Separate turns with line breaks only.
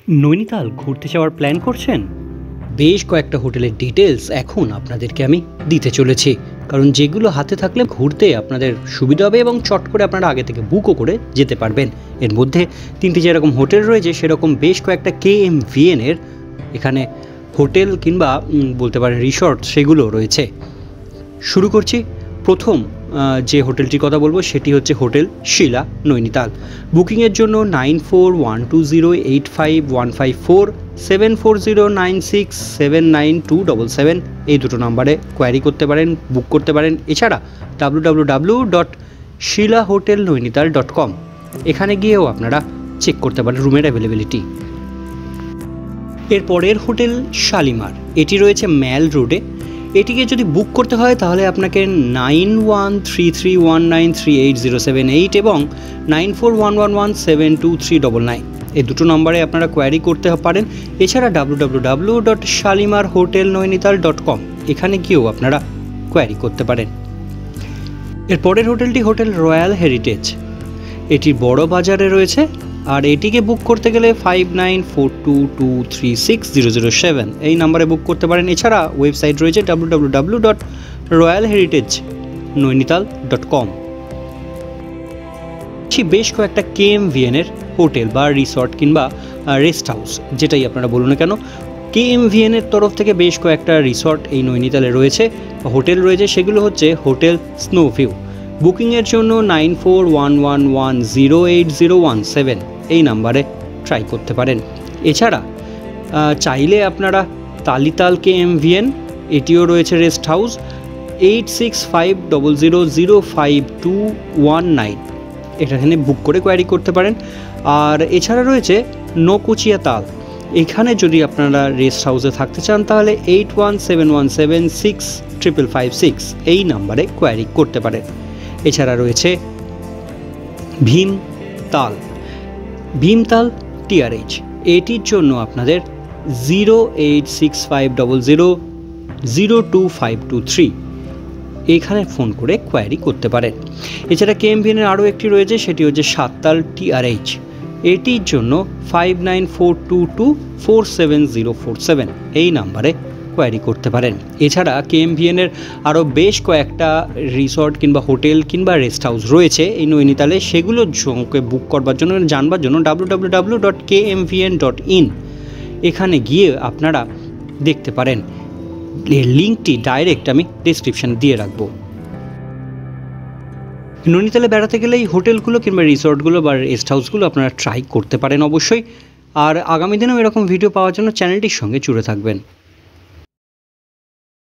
নৈনিতাল ঘুরতে যাওয়ার প্ল্যান করছেন? বেশ কয়েকটা হোটেলের ডিটেলস এখন আপনাদেরকে আমি দিতে চলেছি, কারণ যেগুলো হাতে থাকলে ঘুরতে আপনাদের সুবিধা হবে এবং চট করে আপনারা আগে থেকে বুকও করে যেতে পারবেন। এর মধ্যে তিনটি যেরকম হোটেল রয়েছে সেরকম বেশ কয়েকটা KMVN এর এখানে হোটেল কিংবা বলতে পারেন রিসর্ট সেগুলো রয়েছে। শুরু করছি। প্রথম যে হোটেলটির কথা বলবো সেটি হচ্ছে হোটেল শিলা নৈনিতাল। বুকিংয়ের জন্য 9412085154 7409679277 এই দুটো নাম্বারে কোয়ারি করতে পারেন, বুক করতে পারেন। এছাড়া www.shilahotelnainital.com এখানে গিয়েও আপনারা চেক করতে পারেন রুমের অ্যাভেলেবিলিটি। এরপরের হোটেল শালিমার, এটি রয়েছে ম্যাল রোডে। এটিকে যদি বুক করতে হয় তাহলে আপনাকে 9133193808 এবং 9411172399 এই দুটো নম্বরে আপনারা কোয়ারি করতে পারেন। এছাড়া www.shalimarhotelnainital.com এখানে গিয়েও আপনারা কোয়ারি করতে পারেন। এরপরের হোটেলটি হোটেল রয়্যাল হেরিটেজ, এটি বড় বাজারে রয়েছে আর এটিকে বুক করতে গেলে 5942236007 এই নাম্বারে বুক করতে পারেন। এছাড়া ওয়েবসাইট রয়েছে www.royalheritagenainital.com। বেশ কয়েকটা KMVN এর হোটেল বা রিসর্ট কিংবা রেস্ট হাউস যেটাই আপনারা বলুন না কেন, KMVN এর তরফ থেকে বেশ কয়েকটা রিসর্ট এই নৈনিতালে রয়েছে, হোটেল রয়েছে। সেগুলো হচ্ছে হোটেল স্নোভিউ। বুকিংয়ের জন্য 9411108017 এই নাম্বারে ট্রাই করতে পারেন। এছাড়া চাইলে আপনারা তালিতাল KMVN, এটিও রয়েছে রেস্ট হাউস, 8650005219 এখানে বুক করে কোয়ারি করতে পারেন। আর এছাড়া রয়েছে নকুচিয়া তাল, এখানে যদি আপনারা রেস্ট হাউসে থাকতে চান তাহলে 8171765556 এই নাম্বারে কোয়ারি করতে পারেন। এছাড়া রয়েছে ভীমতাল TRH, এটির জন্য আপনাদের 0865000025223 এখানে ফোন করে কোয়ারি করতে পারেন। এছাড়া KMVN এর আরও একটি রয়েছে, সেটি হচ্ছে সাততাল TRH, এটির জন্য 5942247047 এই নাম্বারে কোয়ারি করতে পারেন। এছাড়া KMVN এর আরও বেশ কয়েকটা রিসর্ট কিংবা হোটেল কিংবা রেস্ট হাউস রয়েছে এই নৈনিতালে, সেগুলোর সঙ্গে বুক করবার জন্য জানবার জন্য www.kmvn.in এখানে গিয়ে আপনারা দেখতে পারেন। এর লিঙ্কটি ডাইরেক্ট আমি ডেসক্রিপশানে দিয়ে রাখবো। নৈনিতালে বেড়াতে গেলে এই হোটেলগুলো কিংবা রিসর্টগুলো বা রেস্ট হাউসগুলো আপনারা ট্রাই করতে পারেন অবশ্যই। আর আগামী দিনেও এরকম ভিডিও পাওয়ার জন্য চ্যানেলটির সঙ্গে জুড়ে থাকবেন।